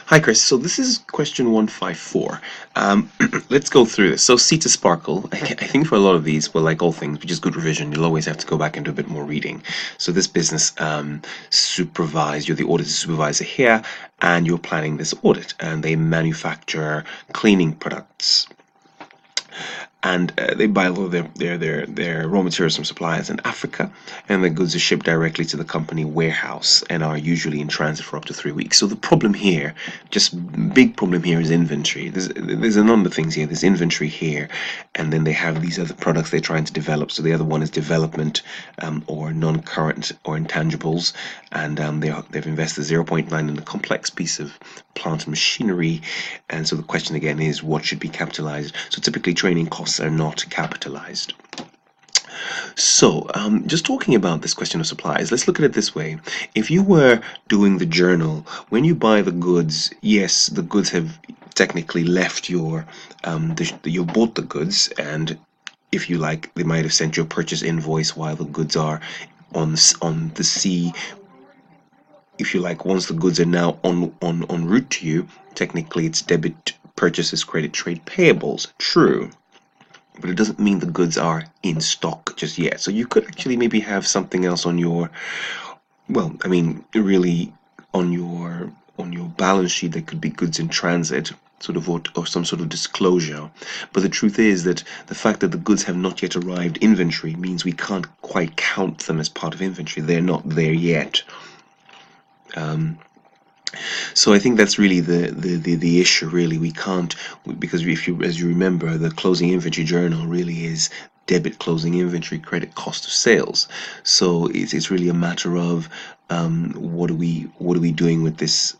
Hi, Chris. So this is question 154. Let's go through this. So C to Sparkle, I think for a lot of these, well, like all things, which is good revision, you'll always have to go back and do a bit more reading. So this business you're the audit supervisor here, and you're planning this audit, and they manufacture cleaning products and they buy a lot of their raw materials from suppliers in Africa, and the goods are shipped directly to the company warehouse and are usually in transit for up to 3 weeks. So the problem here, just big problem here, is inventory. There's a number of things here. There's inventory here, and then they have these other products they're trying to develop. So the other one is development or non-current or intangibles, and they've invested 0.9 in a complex piece of plant and machinery. And so the question again is, what should be capitalized? So typically training costs are not capitalized. So, just talking about this question of supplies, let's look at it this way. If you were doing the journal, when you buy the goods, yes, the goods have technically left you bought the goods, and if you like, they might have sent you a purchase invoice while the goods are on the sea. If you like, once the goods are now en route to you, technically it's debit purchases, credit, trade payables. True. But it doesn't mean the goods are in stock just yet. So you could actually maybe have something else on your, well, I mean, really on your balance sheet that could be goods in transit, sort of, or some sort of disclosure. But the truth is that the fact that the goods have not yet arrived inventory means we can't quite count them as part of inventory. They're not there yet. So I think that's really the issue. Really, we can't, because if you, as you remember, the closing inventory journal really is debit closing inventory, credit cost of sales. So it's really a matter of what are we doing with these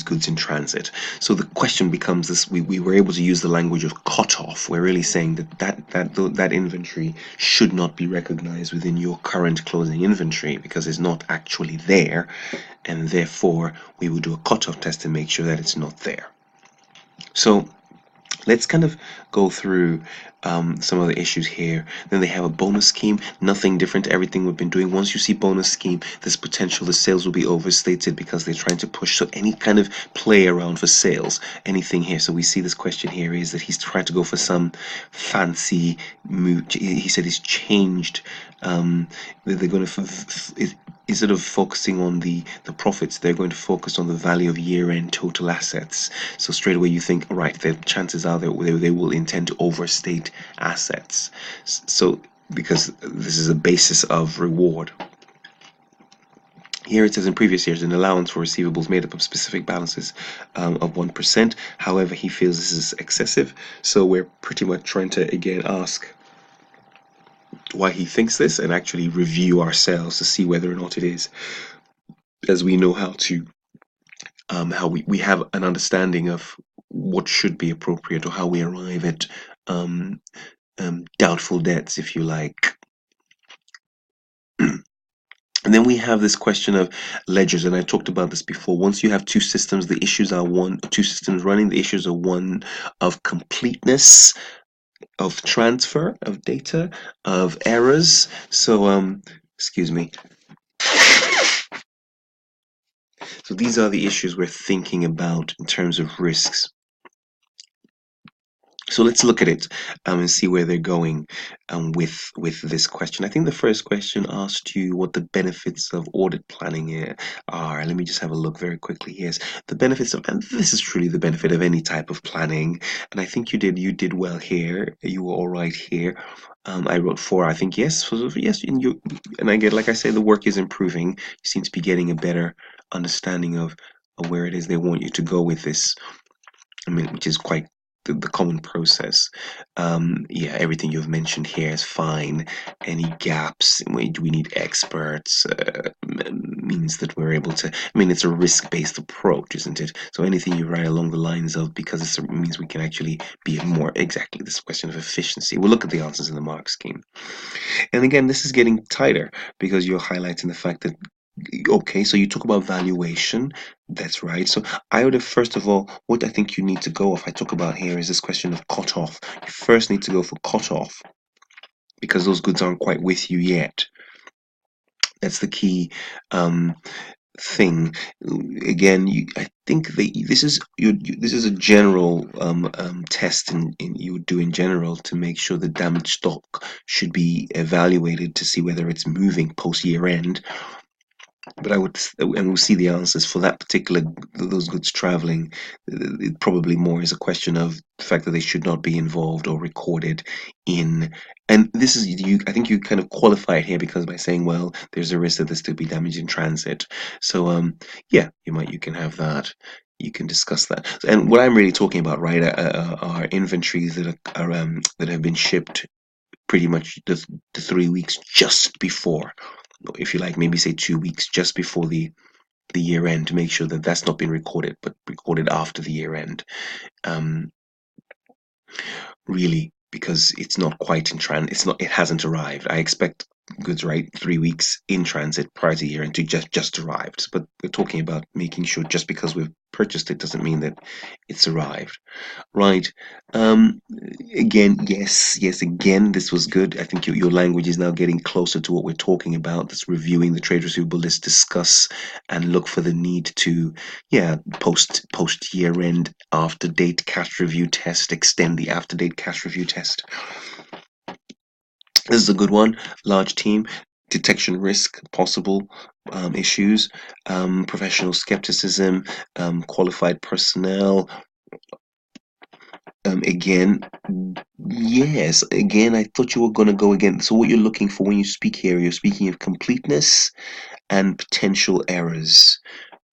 goods in transit. So the question becomes this: we were able to use the language of cutoff. We're really saying that inventory should not be recognized within your current closing inventory because it's not actually there, and therefore we will do a cutoff test to make sure that it's not there. So let's kind of go through some of the issues here. Then they have a bonus scheme, nothing different to everything we've been doing. Once you see bonus scheme, there's potential the sales will be overstated because they're trying to push. So any kind of play around for sales, anything here. So we see this question here is that he's trying to go for some fancy move. He said he's changed. They're going to instead of focusing on the profits, they're going to focus on the value of year-end total assets. So straight away you think, all right, the chances are that they will intend to overstate assets. So because this is a basis of reward. Here it says in previous years, an allowance for receivables made up of specific balances of 1%. However, he feels this is excessive. So we're pretty much trying to again ask why he thinks this and actually review ourselves to see whether or not it is, as we know how we have an understanding of what should be appropriate, or how we arrive at doubtful debts, if you like. And then we have this question of ledgers, and I talked about this before. Once you have two systems, the issues are two systems running. The issues are one of completeness, of transfer of data, of errors. So excuse me. So these are the issues we're thinking about in terms of risks. So let's look at it and see where they're going with this question. I think the first question asked you what the benefits of audit planning are. Let me just have a look very quickly. Yes, the benefits of, and this is truly the benefit of any type of planning. And I think you did well here. You were all right here. I wrote 4. I think yes, yes. And I get, like I say, the work is improving. You seem to be getting a better understanding of where it is they want you to go with this. I mean, which is quite the common process. Yeah, everything you've mentioned here is fine. Any gaps, we need experts, means that we're able to, I mean, it's a risk-based approach, isn't it? So anything you write along the lines of, because it means we can actually be more, exactly, this question of efficiency. We'll look at the answers in the mark scheme. And again, this is getting tighter because you're highlighting the fact that, okay, so you talk about valuation. That's right. So I would have, first of all, what I think you need to go off, I talk about here, is this question of cutoff. You first need to go for cutoff because those goods aren't quite with you yet. That's the key. thing. Again, I think this is a general test you would do in general to make sure the damaged stock should be evaluated to see whether it's moving post year end. But and we'll see the answers for that particular those goods traveling. It probably more is a question of the fact that they should not be involved or recorded in. And this is you. I think you kind of qualify it here because by saying, well, there's a risk that this could be damaged in transit. So yeah, you can have that. You can discuss that. And what I'm really talking about, right, are inventories that have been shipped pretty much the 3 weeks just before, if you like, maybe say 2 weeks just before the year end, to make sure that that's not been recorded, but recorded after the year end. Um, really, because it's not quite in transit. It hasn't arrived. I expect goods, right, 3 weeks in transit prior to year end to just arrived. But we're talking about making sure just because we've purchased it doesn't mean that it's arrived. Right. Um, Again, yes, again, this was good. I think your language is now getting closer to what we're talking about. That's reviewing the trade receivable list, discuss and look for the need to, yeah, post year end after date cash review test, extend the after date cash review test. This is a good one. Large team, detection risk, possible issues, professional skepticism, qualified personnel. Again, yes, again, I thought you were going to go again. So, what you're looking for when you speak here, you're speaking of completeness and potential errors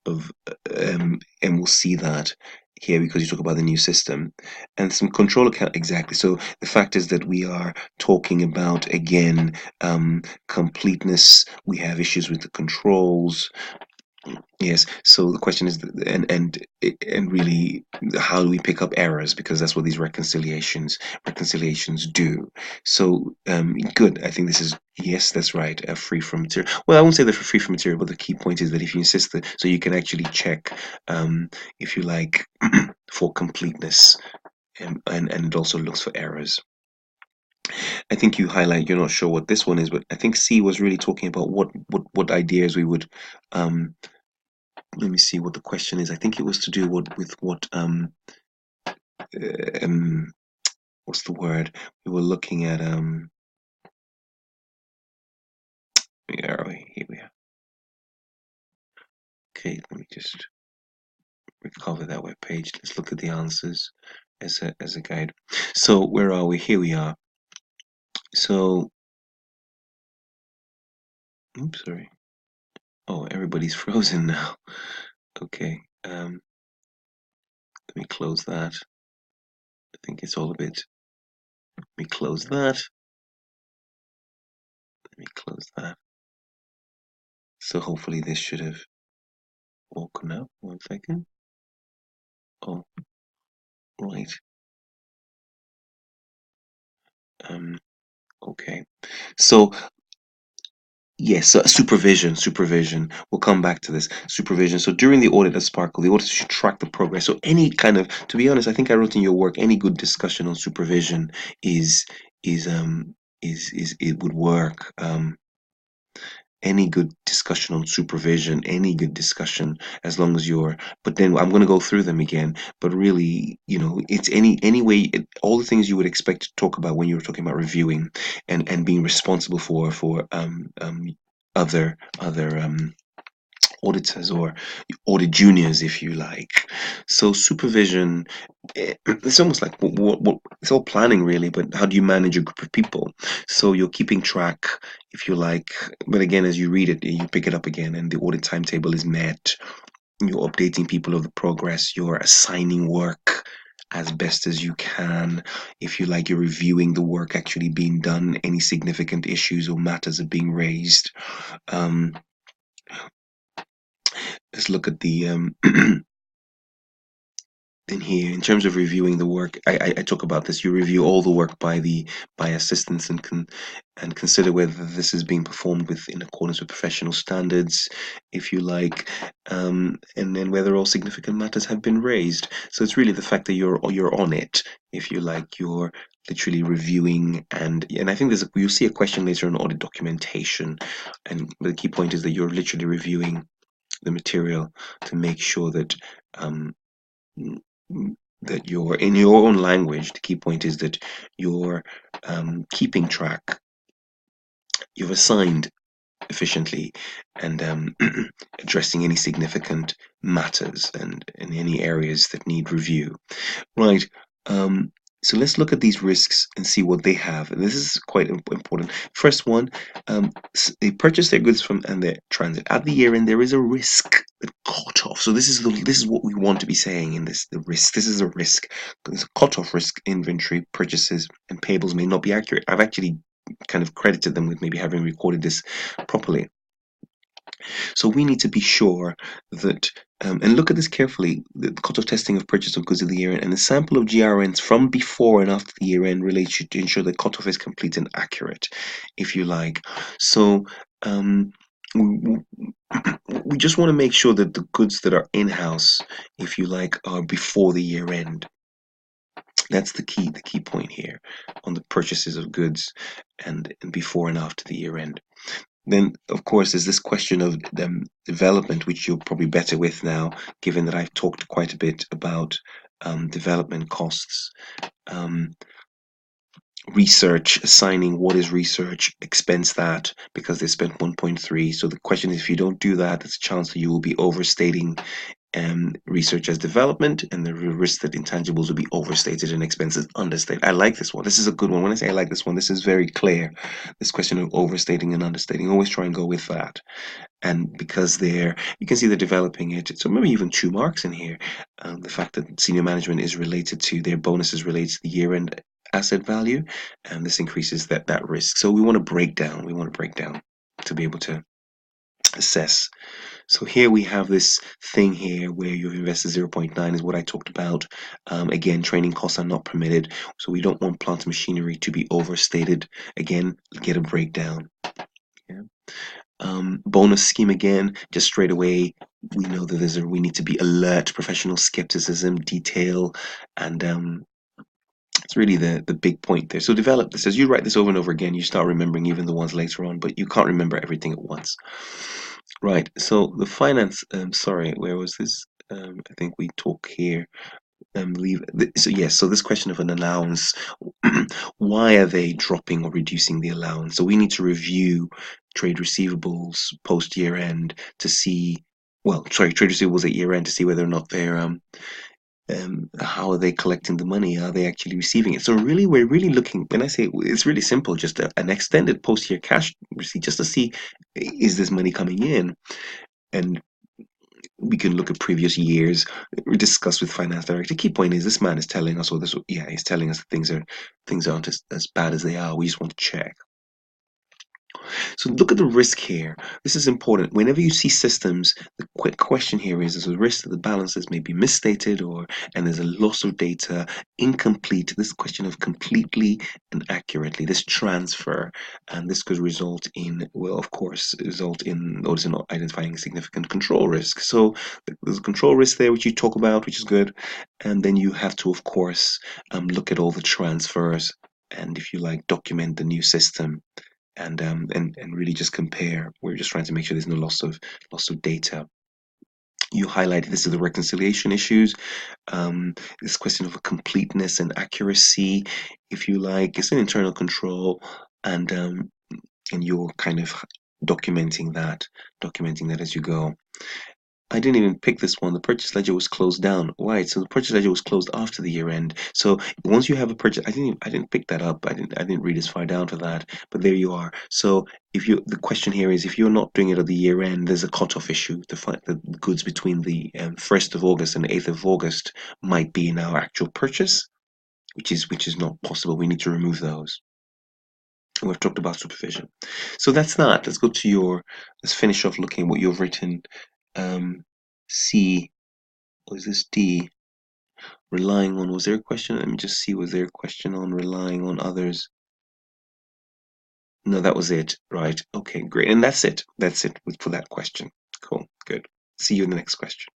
of, and we'll see that here because you talk about the new system and some control account. Exactly. So, the fact is that we are talking about, again, completeness. We have issues with the controls. Yes. So the question is, and really, how do we pick up errors? Because that's what these reconciliations do. So good. I think this is, yes, that's right. Free from material. Well, I won't say they're free from material, but the key point is that if you insist that, so you can actually check, if you like, for completeness, and it also looks for errors. I think you highlight you're not sure what this one is, but I think C was really talking about what ideas we would. Let me see what the question is. I think it was to do with what um what's the word? We were looking at where are we? Here we are. Okay, let me just recover that web page. Let's look at the answers as a guide. So where are we? Here we are. So oops, sorry. Oh, everybody's frozen now. Okay. Let me close that. I think it's all a bit. Let me close that. Let me close that. So hopefully this should have woken up. 1 second. Oh, right. Um, okay. So yes, so supervision. We'll come back to this. Supervision. So during the audit at Sparkle, the auditor should track the progress. So any kind of, to be honest, I think I wrote in your work, any good discussion on supervision is is um is it would work. Any good discussion on supervision, any good discussion, as long as you're, but then I'm going to go through them again, but really, it's any way, all the things you would expect to talk about when you were talking about reviewing and being responsible for other auditors or audit juniors, if you like. So supervision, it's almost like what it's all planning really, but how do you manage a group of people? So you're keeping track, if you like, but again, as you read it, you pick it up again, and the audit timetable is met. You're updating people of the progress. You're assigning work as best as you can. If you like, you're reviewing the work actually being done. Any significant issues or matters are being raised. Um, let's look at the in here in terms of reviewing the work. I talk about this. You review all the work by assistants and consider whether this is being performed in accordance with professional standards, if you like, and then whether all significant matters have been raised. So it's really the fact that you're on it, if you like. You're literally reviewing, and I think you'll see a question later on audit documentation, and the key point is that you're literally reviewing the material to make sure that that you're, in your own language, the key point is that you're keeping track, you've assigned efficiently, and addressing any significant matters and in any areas that need review. Right. Um, so let's look at these risks and see what they have. And this is quite important. First one, they purchase their goods from and their transit at the year end. There is a risk that cutoff. So this is what we want to be saying in this. The risk. This is a risk. There's a cutoff risk. Inventory purchases and payables may not be accurate. I've actually kind of credited them with maybe having recorded this properly. So we need to be sure that, and look at this carefully, the cutoff testing of purchase of goods at the year end and the sample of GRNs from before and after the year end relates to ensure the cutoff is complete and accurate, if you like. So we, we just want to make sure that the goods that are in-house, if you like, are before the year end. That's the key point here on the purchases of goods and before and after the year end. Then, of course, there's this question of development, which you're probably better with now, given that I've talked quite a bit about development costs, research, assigning what is research, expense that because they spent 1.3. So the question is, if you don't do that, there's a chance that you will be overstating research as development, and the risk that intangibles will be overstated and expenses understated. I like this one. This is a good one. When I say I like this one, this is very clear. This question of overstating and understating. Always try and go with that. And because you can see they're developing it. So maybe even 2 marks in here. The fact that senior management is related to their bonuses related to the year-end asset value, and this increases that risk. So we want to break down. We want to break down to be able to assess. So here we have this thing here where you've invested 0.9 is what I talked about. Again, training costs are not permitted. So we don't want plant and machinery to be overstated. Again, get a breakdown. Yeah. Bonus scheme again, just straight away, we know that we need to be alert, professional skepticism, detail, and it's really the big point there. So develop this. As you write this over and over again, you start remembering even the ones later on, but you can't remember everything at once. Right, so the finance, sorry, where was this? I think we talk here. So yes, so this question of an allowance, why are they dropping or reducing the allowance? So we need to review trade receivables post year end to see, trade receivables at year end to see whether or not they're how are they collecting the money? Are they actually receiving it? So really, we're really looking, when I say it's really simple, just an extended post-year cash receipt, just to see, is this money coming in? And we can look at previous years, discuss with finance director. Key point is this man is telling us, he's telling us that things aren't as bad as they are. We just want to check. So look at the risk here. This is important. Whenever you see systems, the quick question here is, there's a risk that the balances may be misstated and there's a loss of data, incomplete. This question of completely and accurately, this transfer, and this could result in, notice in not identifying significant control risk. So there's a control risk there, which you talk about, which is good. And then you have to, of course, look at all the transfers and, if you like, document the new system. And really just compare. We're just trying to make sure there's no loss of data. You highlighted this is the reconciliation issues. This question of completeness and accuracy, if you like, it's an internal control, and you're kind of documenting that as you go. I didn't even pick this one. The purchase ledger was closed down. Right, so the purchase ledger was closed after the year end. So once you have a purchase, I didn't pick that up. I didn't read as far down for that. But there you are. So the question here is, if you're not doing it at the year end, there's a cutoff issue. The fact that the goods between the 1st of August and 8th of August might be in our actual purchase, which is not possible. We need to remove those. And we've talked about supervision. So that's that. Let's finish off looking at what you've written. C, or is this D? Relying on, was there a question? Let me just see, was there a question on relying on others? No, that was it. Right. Okay, great. And that's it. That's it for that question. Cool. Good. See you in the next question.